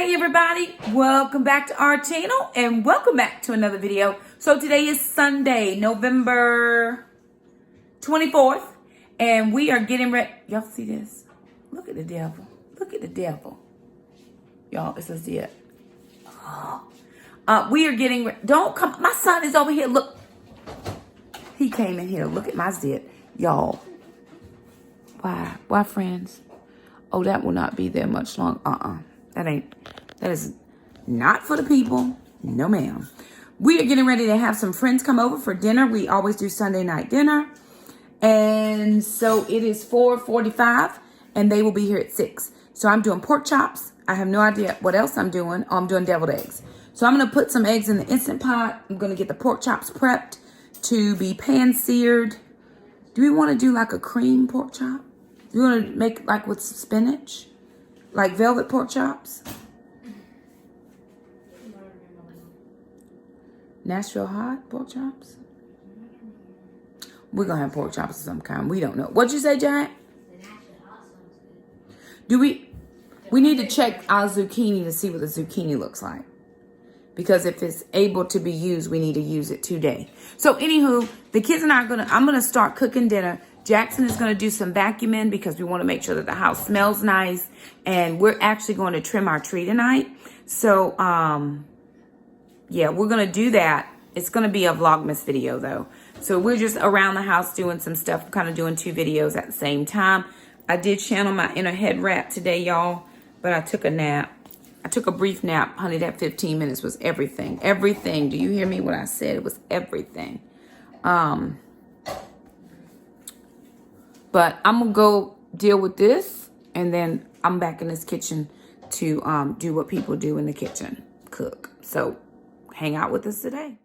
Hey everybody, welcome back to our channel and welcome back to another video. So today is Sunday, November 24th, and we are getting ready. Y'all see this? Look at the devil. Look at the devil. Y'all, it says it. We are getting ready. Don't come. My son is over here. Look. He came in here. Look at my zit. Y'all. Why, friends? Oh, that will not be there much long. That is not for the people. No, ma'am. We are getting ready to have some friends come over for dinner. We always do Sunday night dinner. And so it is 4:45 and they will be here at 6. So I'm doing pork chops. I have no idea what else I'm doing. Oh, I'm doing deviled eggs. So I'm going to put some eggs in the Instant Pot. I'm going to get the pork chops prepped to be pan seared. Do we want to do like a cream pork chop? Do you want to make like with spinach? Like velvet pork chops? Nashville hot pork chops? We're going to have pork chops of some kind. We don't know. What'd you say, Jack? Do we need to check our zucchini to see what the zucchini looks like. Because if it's able to be used, we need to use it today. So anywho, the kids and I I'm going to start cooking dinner. Jackson is going to do some vacuuming because we want to make sure that the house smells nice. And we're actually going to trim our tree tonight. So, yeah, we're going to do that. It's going to be a Vlogmas video, though. So we're just around the house doing some stuff, kind of doing 2 videos at the same time. I did channel my inner head wrap today, y'all, but I took a nap. I took a brief nap. Honey, that 15 minutes was everything. Everything. Do you hear me? What I said? It was everything. But I'm going to go deal with this, and then I'm back in this kitchen to do what people do in the kitchen, cook. So hang out with us today.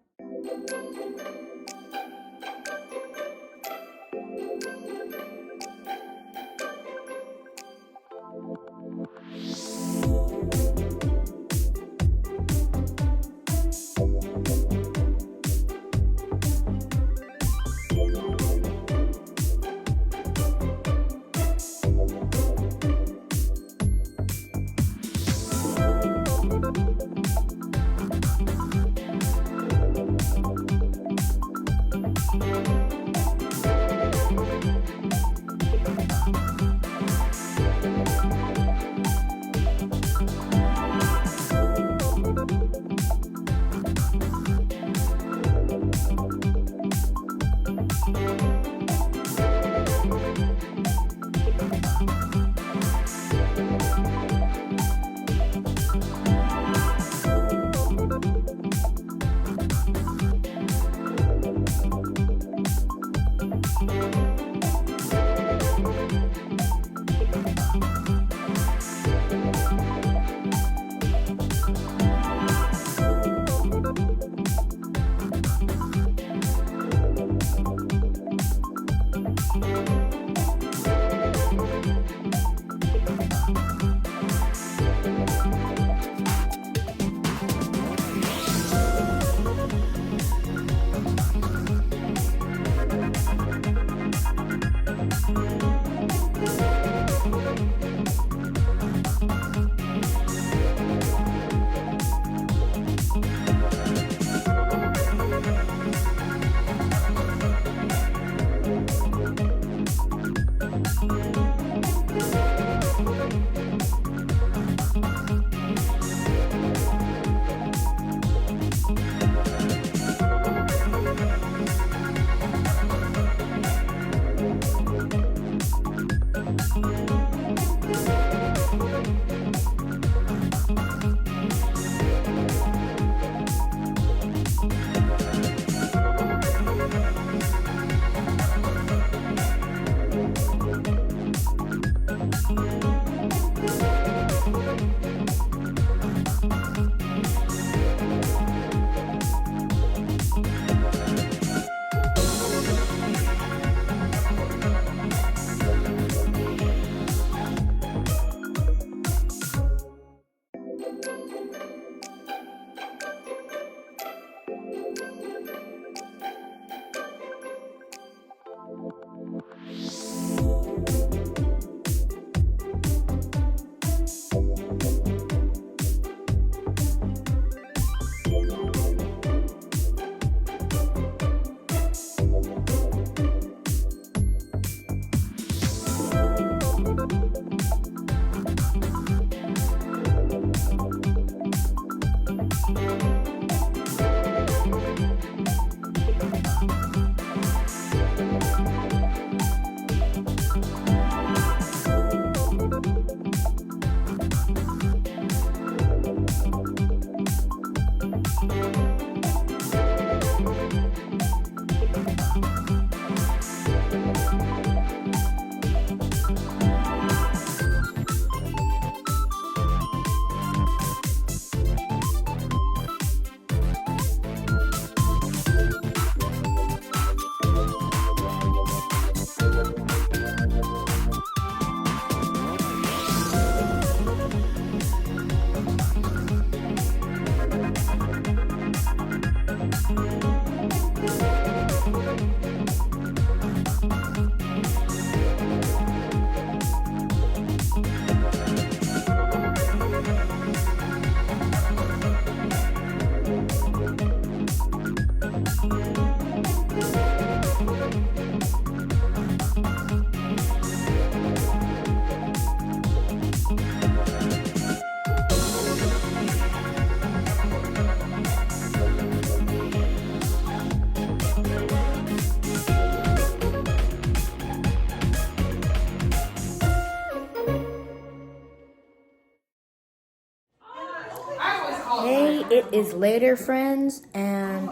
It is later, friends, and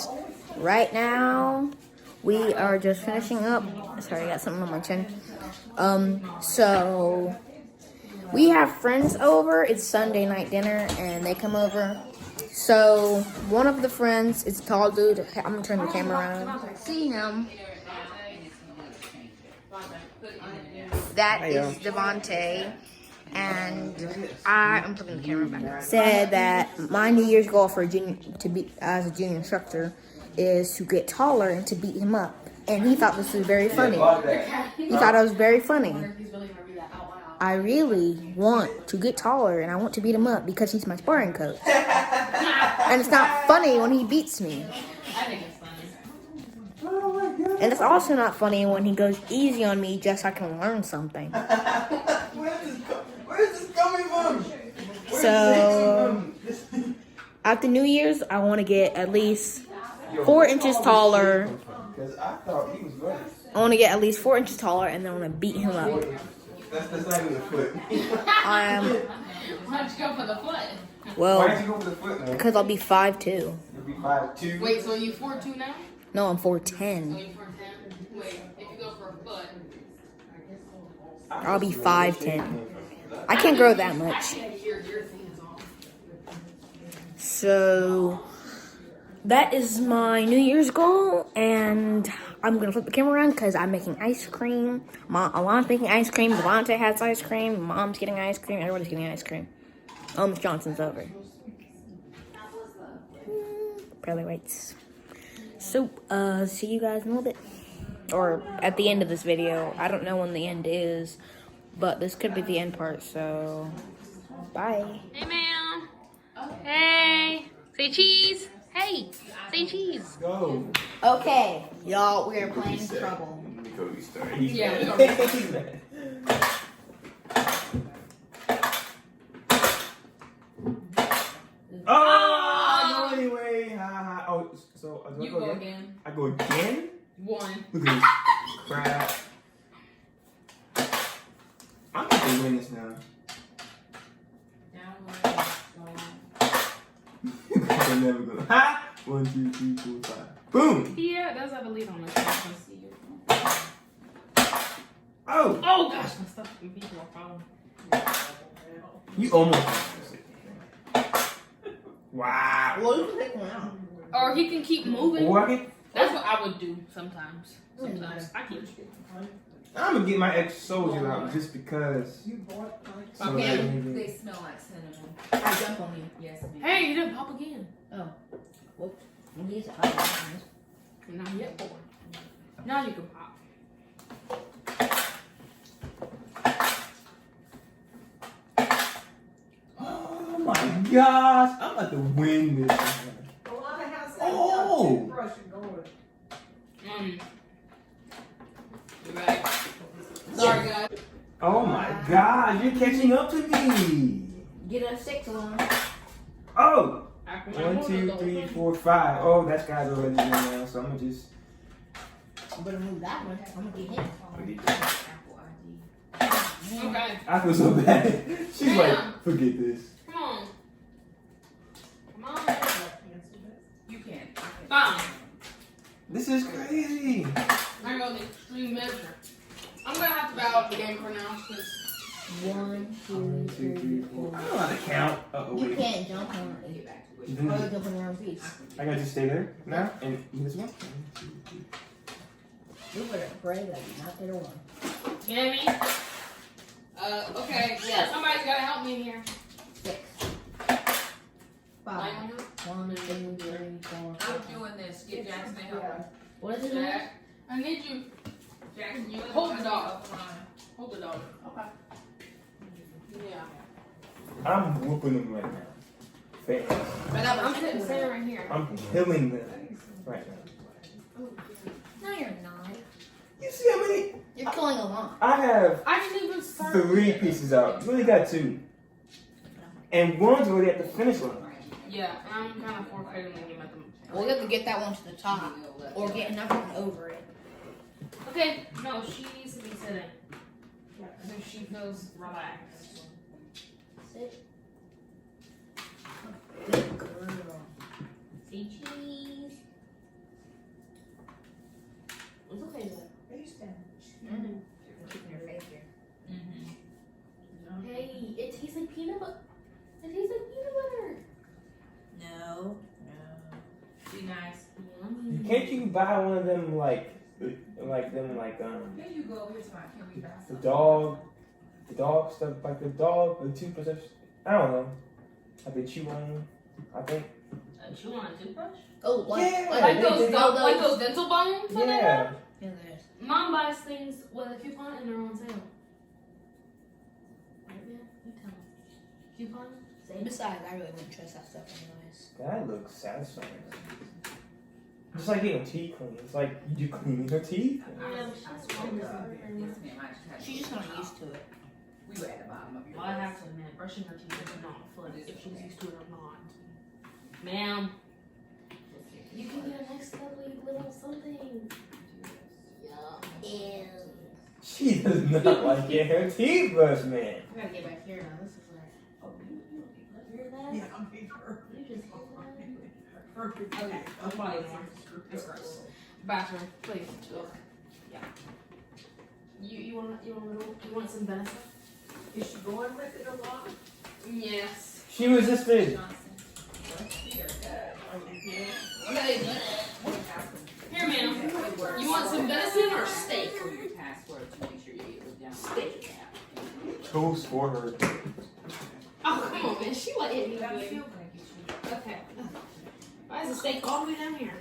right now we are just finishing up. Sorry, I got something on my chin. So we have friends over. It's Sunday night dinner, and they come over. So one of the friends is a tall dude. I'm gonna turn the camera around. See him? That is Devontae. And I'm putting the camera back. Said that my New Year's goal for as a junior instructor is to get taller and to beat him up. And he thought this was very funny. He thought it was very funny. I really want to get taller and I want to beat him up because he's my sparring coach. And it's not funny when he beats me. And it's also not funny when he goes easy on me just so I can learn something. Where's this coming from? So, after New Year's, I want to get at least 4 inches taller. I want to get at least 4 inches taller, and then I want to beat him up. That's not even the foot. Why'd you go for the foot? Well, Why'd you go for the foot, man? because I'll be 5'2". You'll be 5'2". Wait, so you 4'2" now? No, I'm 4'10". So you 4'10"? Wait, if you go for a foot. I'll be 5'10". I can't grow that much. So that is my New Year's goal, and I'm gonna flip the camera around because I'm making ice cream. Alana's making ice cream. Devontae has ice cream. Mom's getting ice cream. Everybody's getting ice cream. Miss Johnson's over. Probably waits. So see you guys in a little bit, or at the end of this video. I don't know when the end is. But this could be the end part, so bye. Hey, ma'am. Hey. Say cheese. Hey. Say cheese. Go. Okay, y'all, we are playing Trouble. Yeah, Oh, no, anyway. Ha, ha. Oh, so do I you go go again? again. I go again? 1. Look at this crap. I'm going to win this now. I'm never going to. Ha! 1, 2, 3, 4, 5. Boom! Yeah, it does have a lead on it. So I can see it. Oh! Oh gosh, my stuff can be more problem. You almost missed it. Wow. Well, you can pick one out. Or he can keep moving. Or I can, That's what I would do sometimes. I keep. I'm going to get my XOXO out just because. So Okay. that They smell like cinnamon. I jump on you. Yes, ma'am. Hey, you didn't pop again. Oh. Whoops. These are Not yet, boy. Now you can pop. Oh my gosh. I'm about to win this. Oh! You ready? Sorry, guys. Oh my god, you're catching up to me. Get a 6 on. Oh! After my 1, order, 2, though. 3, 4, 5. Oh, that guy's already in now, so I'm gonna just. I'm gonna move that one. I'm gonna get him. Okay. I feel so bad. She's Damn. like, forget this. Come on. Come on. You can't. Fine. This is crazy. I go the extreme measure. I'm gonna have to bow out the game for now because 1, 2, 1, 2, 3, 4. I don't know how to count. Uh-oh, You wait. can't jump on it. Then Or jump on your own piece. I gotta just stay there now and this one. You better pray that you not get a 1. you know what I mean? Okay. Yeah. Somebody's gotta help me in here. 6. 5. Like, 1, 2, 3, 4, 5. I'm doing this. Get Jackson to help me. What is it? Jack, I need you. Jackson, you Hold the dog. Hold the dog. Okay. Yeah. I'm whooping them right now. Fast. I'm sitting center right here. I'm killing them right now. No, you're not. You see how many? You're killing a lot. I have I didn't even start. 3 pieces out. You only got 2. And one's already at the finish line. Yeah, I'm kind of forfeiting the game at the moment. Well, we have to get that one to the top. Or get enough one over it. Okay, no, she needs to be sitting. So she feels relaxed. Sit. Good girl. Say cheese. It's okay though. Keeping your face here. Hey, it tastes like peanut butter. It tastes like peanut butter. No. Be nice. Yummy. Can't you buy one of them Here you go over here to my can we buy the some? dog stuff, like the toothbrush? I don't know. Like they chew on, I think. You want a toothbrush? Oh, what? Yeah. Like those, they- like those dental bones? that they have? Yeah. Yeah, there's. Mom buys things with a coupon and they're on sale. Right, man? You tell me. Coupon? Same. Besides, I really wouldn't trust that stuff anyways. That looks satisfying. It's like getting teeth cleaned. It's like you cleaning your teeth. She's just not used to it. We were at the bottom of your Well, I have to admit, brushing her teeth is not fun if she's used to it or not. Ma'am, you can get a nice lovely little something. Yeah. She does not like getting her teeth brushed, man. I gotta get back here now. This is like, oh, you hear that? Yeah, I'm big her. You just hear that? Perfect. Okay, I'm probably more. It's gross. Bathroom, please. Ugh. Yeah. You want some venison? Is she going with it a lot? Yes. She was this big. Here, ma'am. You want some venison or steak? For your password to make sure you get it down. Steak. Toast for her. Oh, come on, man. She let it You gotta be. feel when I get you. Okay. Why is the steak all the way down here?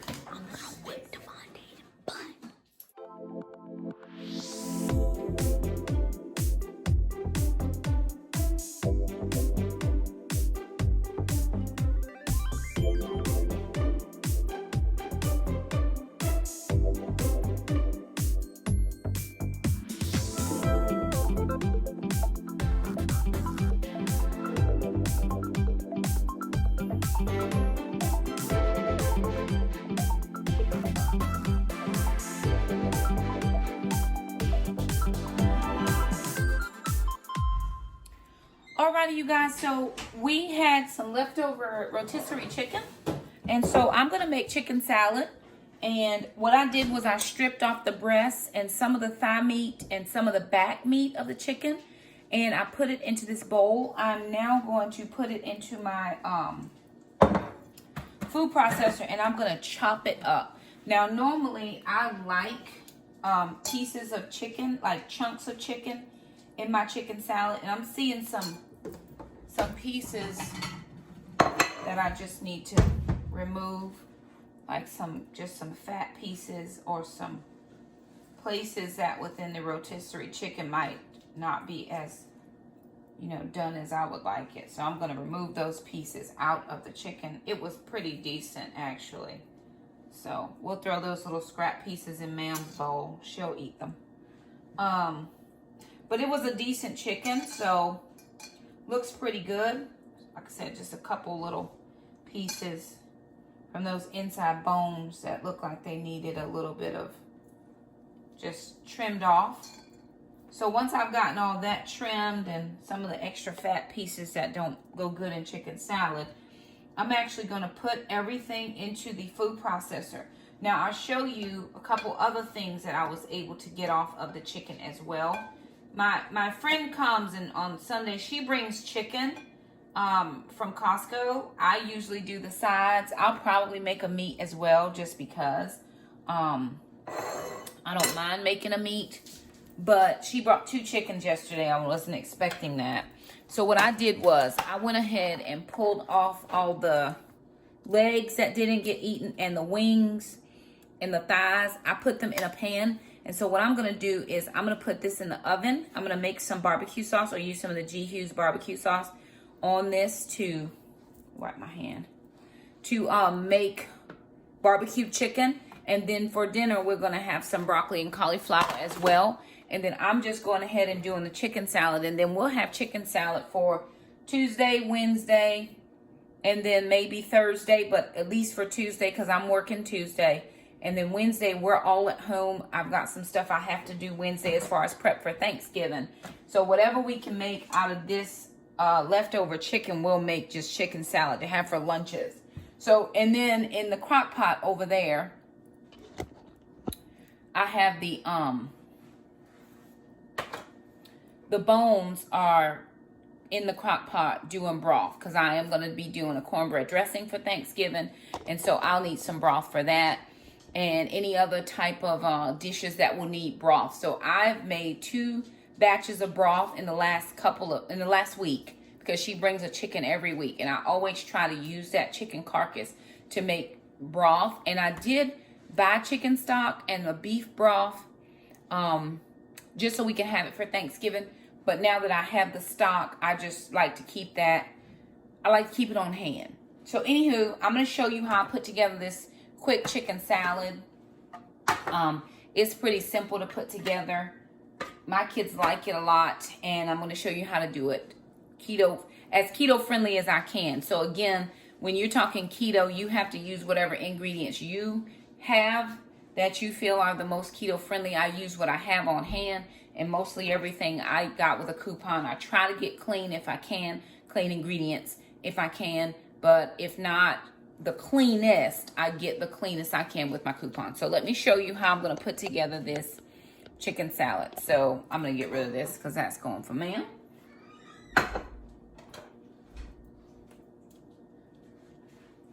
Alrighty, you guys, so we had some leftover rotisserie chicken, and so I'm gonna make chicken salad. And what I did was I stripped off the breast and some of the thigh meat and some of the back meat of the chicken, and I put it into this bowl. I'm now going to put it into my food processor, and I'm gonna chop it up. Now normally I like pieces of chicken, like chunks of chicken in my chicken salad, and I'm seeing some pieces that I just need to remove, like just some fat pieces, or some places that within the rotisserie chicken might not be as, done as I would like it. So I'm going to remove those pieces out of the chicken. It was pretty decent, actually. So we'll throw those little scrap pieces in Mam's bowl. She'll eat them. But it was a decent chicken, so looks pretty good. Like I said, just a couple little pieces from those inside bones that look like they needed a little bit of just trimmed off. So once I've gotten all that trimmed and some of the extra fat pieces that don't go good in chicken salad, I'm actually going to put everything into the food processor. Now I'll show you a couple other things that I was able to get off of the chicken as well. My friend comes, and on Sunday she brings chicken from Costco. I usually do the sides. I'll probably make a meat as well, just because I don't mind making a meat. But she brought 2 chickens yesterday. I wasn't expecting that. So what I did was I went ahead and pulled off all the legs that didn't get eaten and the wings and the thighs. I put them in a pan. And so what I'm going to do is I'm going to put this in the oven. I'm going to make some barbecue sauce, or use some of the G. Hughes barbecue sauce on this to, wipe my hand, to make barbecue chicken. And then for dinner, we're going to have some broccoli and cauliflower as well. And then I'm just going ahead and doing the chicken salad. And then we'll have chicken salad for Tuesday, Wednesday, and then maybe Thursday, but at least for Tuesday, because I'm working Tuesday. And then Wednesday, we're all at home. I've got some stuff I have to do Wednesday as far as prep for Thanksgiving. So whatever we can make out of this leftover chicken, we'll make just chicken salad to have for lunches. So, and then in the crock pot over there, I have the bones are in the crock pot doing broth, because I am going to be doing a cornbread dressing for Thanksgiving, and so I'll need some broth for that, and any other type of dishes that will need broth. So I've made 2 batches of broth in the last week, because she brings a chicken every week, and I always try to use that chicken carcass to make broth. And I did buy chicken stock and the beef broth just so we can have it for Thanksgiving. But now that I have the stock, I just like to keep that. I like to keep it on hand. So anywho, I'm going to show you how I put together this quick chicken salad. It's pretty simple to put together. My kids like it a lot, and I'm going to show you how to do it as keto friendly as I can. So again, when you're talking keto, you have to use whatever ingredients you have that you feel are the most keto friendly. I use what I have on hand, and mostly everything I got with a coupon. I try to get clean if I can, clean ingredients if I can, but if not the cleanest, I get the cleanest I can with my coupon. So let me show you how I'm going to put together this chicken salad. So I'm going to get rid of this because that's going for ma'am.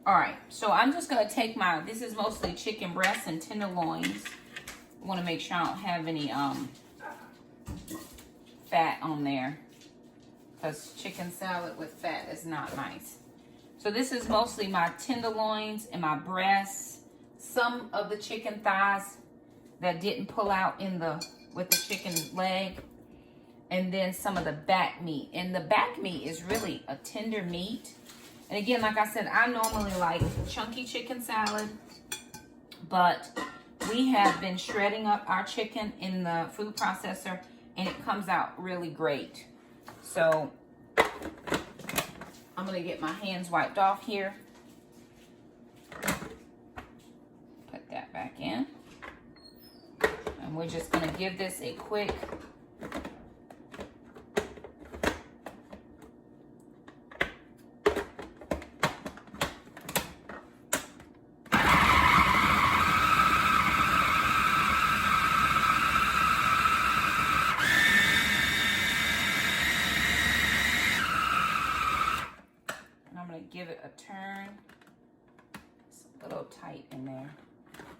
All right, so I'm just going to take this is mostly chicken breasts and tenderloins. I want to make sure I don't have any fat on there, because chicken salad with fat is not nice. So this is mostly my tenderloins and my breasts, some of the chicken thighs that didn't pull out with the chicken leg, and then some of the back meat. And the back meat is really a tender meat. And again, like I said, I normally like chunky chicken salad, but we have been shredding up our chicken in the food processor, and it comes out really great. So I'm going to get my hands wiped off here. Put that back in. And we're just going to give this a quick give it a turn. It's a little tight in there,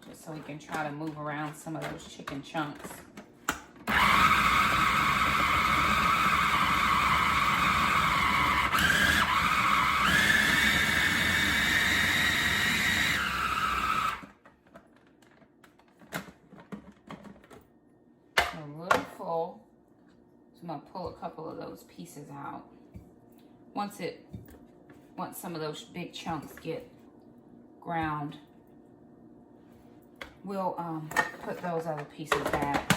just so we can try to move around some of those chicken chunks. A little full, so I'm gonna pull a couple of those pieces out. Once some of those big chunks get ground, we'll put those other pieces back.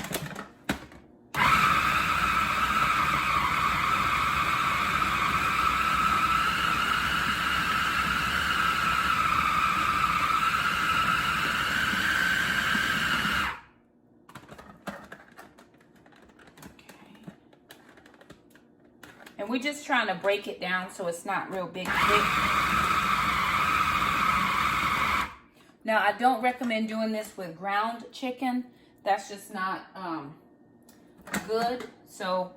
And we're just trying to break it down so it's not real big. Now, I don't recommend doing this with ground chicken. That's just not good. So,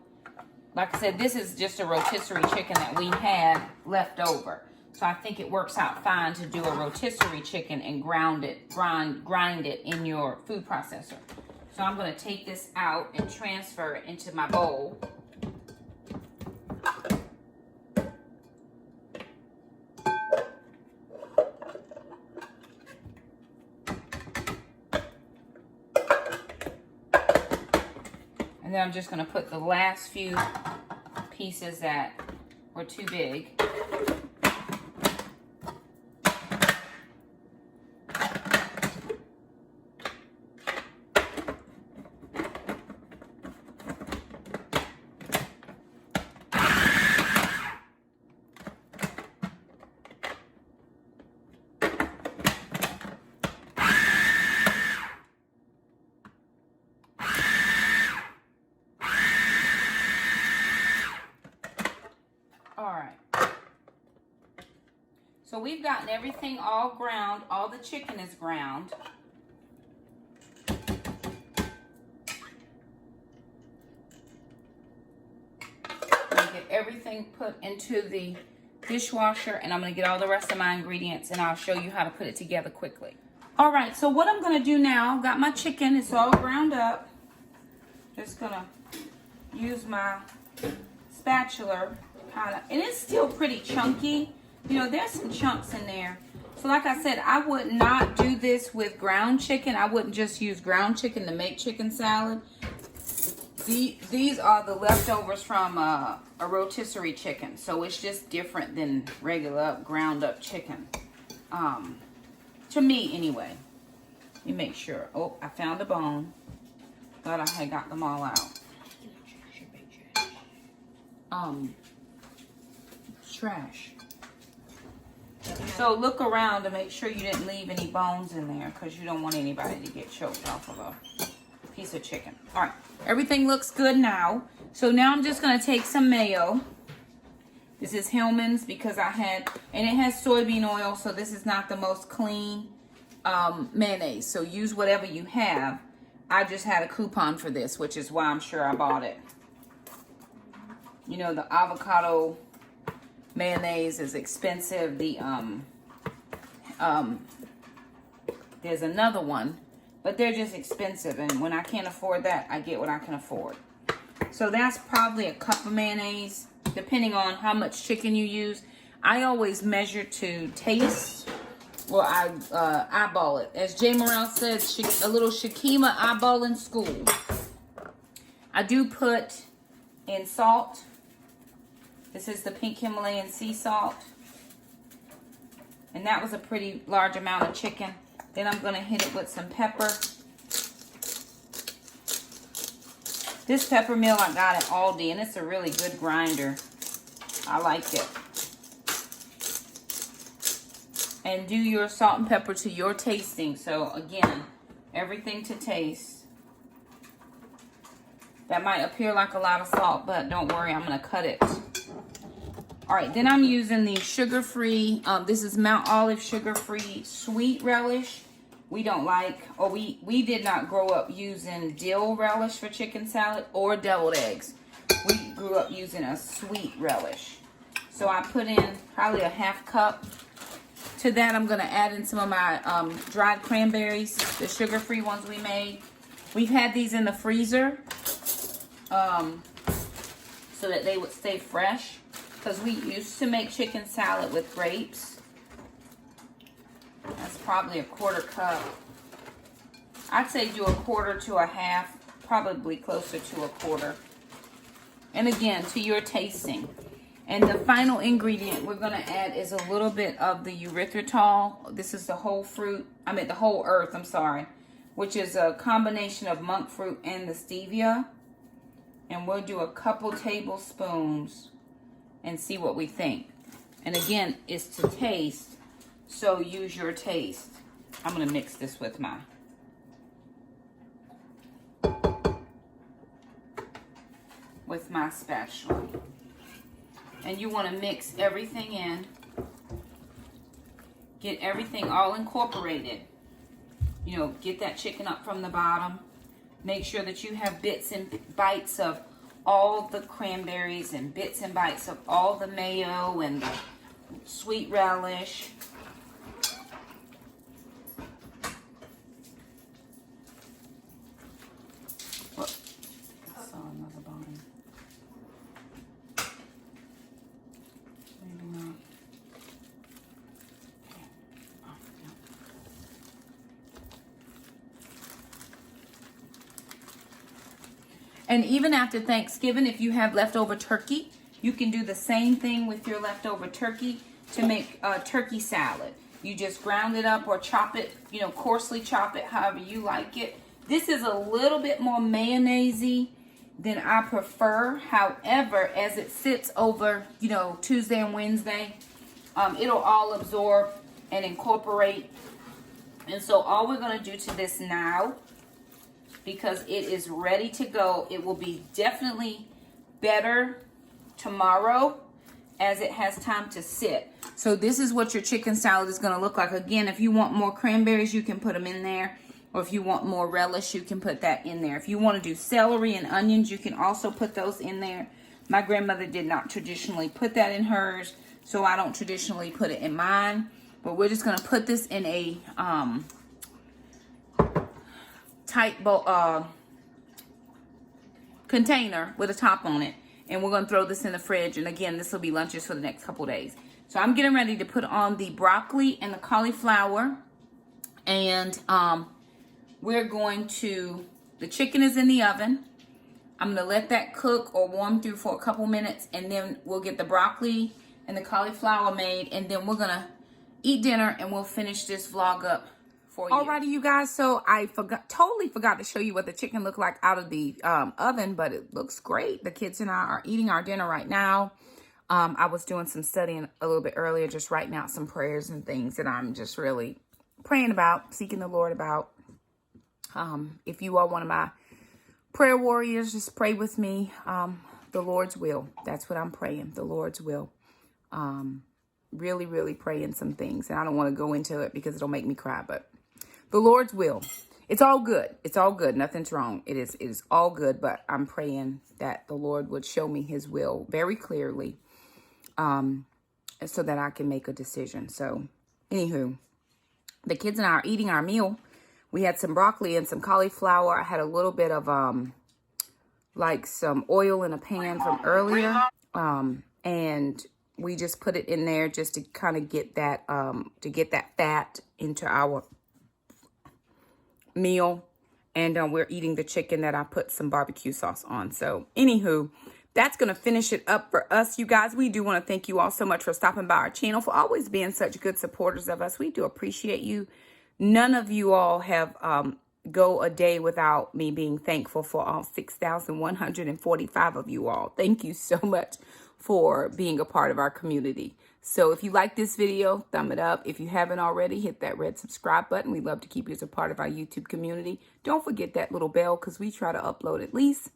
like I said, this is just a rotisserie chicken that we had left over. So I think it works out fine to do a rotisserie chicken and grind it in your food processor. So I'm going to take this out and transfer it into my bowl. And then I'm just going to put the last few pieces that were too big. So we've gotten everything all ground. All the chicken is ground. Get everything put into the dishwasher, and I'm going to get all the rest of my ingredients, and I'll show you how to put it together quickly. All right, so what I'm going to do now, got my chicken, it's all ground up. Just going to use my spatula, and it's still pretty chunky. You know, there's some chunks in there. So like I said, I would not do this with ground chicken. I wouldn't just use ground chicken to make chicken salad. These are the leftovers from a rotisserie chicken, so it's just different than regular ground up chicken. To me, anyway. Let me make sure. Oh, I found a bone. Thought I had got them all out. Trash. So look around to make sure you didn't leave any bones in there, because you don't want anybody to get choked off of a piece of chicken. All right, everything looks good now. So now I'm just gonna take some mayo. This is Hellmann's because I had, and it has soybean oil, so this is not the most clean mayonnaise. So use whatever you have. I just had a coupon for this, which is why I'm sure I bought it. You know, the avocado mayonnaise is expensive. There's another one, but they're just expensive, and when I can't afford that, I get what I can afford. So that's probably a cup of mayonnaise, depending on how much chicken you use. I always measure to taste, or I eyeball it. As Jay Morrell said, a little Shakima eyeball in school. I do put in salt. This is the pink Himalayan sea salt. And that was a pretty large amount of chicken. Then I'm going to hit it with some pepper. This pepper mill I got at Aldi, and it's a really good grinder. I like it. And do your salt and pepper to your tasting. So again, everything to taste. That might appear like a lot of salt, but don't worry, I'm going to cut it. All right, then I'm using the sugar-free, this is Mount Olive sugar-free sweet relish. We don't like, or we did not grow up using dill relish for chicken salad or deviled eggs. We grew up using a sweet relish. So I put in probably a half cup. To that, I'm going to add in some of my dried cranberries, the sugar-free ones we made. We've had these in the freezer so that they would stay fresh, because we used to make chicken salad with grapes. That's probably a quarter cup. I'd say do a quarter to a half, probably closer to a quarter. And again, to your tasting. And the final ingredient we're going to add is a little bit of the erythritol. This is the whole earth, I'm sorry, which is a combination of monk fruit and the stevia. And we'll do a couple tablespoons and see what we think. And again, it's to taste, so use your taste. I'm going to mix this with my spatula. And you want to mix everything in. Get everything all incorporated. You know, get that chicken up from the bottom. Make sure that you have bits and bites of all the cranberries and bits and bites of all the mayo and the sweet relish. Whoop. I saw another bone. Maybe not. Okay. Oh, no. And even after Thanksgiving, if you have leftover turkey, you can do the same thing with your leftover turkey to make a turkey salad. You just ground it up or chop it, you know, coarsely chop it, however you like it. This is a little bit more mayonnaise-y than I prefer. However, as it sits over, you know, Tuesday and Wednesday, it'll all absorb and incorporate. And so all we're going to do to this now, because it is ready to go, it will be definitely better tomorrow as it has time to sit. So this is what your chicken salad is going to look like. Again, if you want more cranberries, you can put them in there. Or if you want more relish, you can put that in there. If you want to do celery and onions, you can also put those in there. My grandmother did not traditionally put that in hers, so I don't traditionally put it in mine. But we're just going to put this in a tight bowl, container with a top on it. And we're going to throw this in the fridge. And again, this will be lunches for the next couple days. So I'm getting ready to put on the broccoli and the cauliflower. And we're going to, the chicken is in the oven. I'm going to let that cook or warm through for a couple minutes. And then we'll get the broccoli and the cauliflower made. And then we're going to eat dinner and we'll finish this vlog up for you. Alrighty, you guys. So I totally forgot to show you what the chicken looked like out of the oven, but it looks great. The kids and I are eating our dinner right now. I was doing some studying a little bit earlier, just writing out some prayers and things that I'm just really praying about, seeking the Lord about. If you are one of my prayer warriors, just pray with me. The Lord's will. That's what I'm praying. The Lord's will. Really, really praying some things. And I don't want to go into it because it'll make me cry, but the Lord's will. It's all good. It's all good. Nothing's wrong. It is all good, but I'm praying that the Lord would show me his will very clearly, so that I can make a decision. So, anywho, the kids and I are eating our meal. We had some broccoli and some cauliflower. I had a little bit of, like some oil in a pan from earlier. And we just put it in there just to kind of get that, fat into our meal. And we're eating the chicken that I put some barbecue sauce on. So, anywho, that's going to finish it up for us, you guys. We do want to thank you all so much for stopping by our channel, for always being such good supporters of us. We do appreciate you. None of you all have go a day without me being thankful for all 6,145 of you all. Thank you so much for being a part of our community. So if you like this video, thumb it up. If you haven't already, hit that red subscribe button. We'd love to keep you as a part of our YouTube community. Don't forget that little bell, because we try to upload at least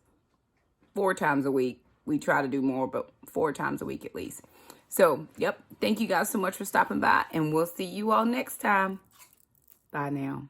4 times a week. We try to do more, but 4 times a week at least. So, yep. Thank you guys so much for stopping by, and we'll see you all next time. Bye now.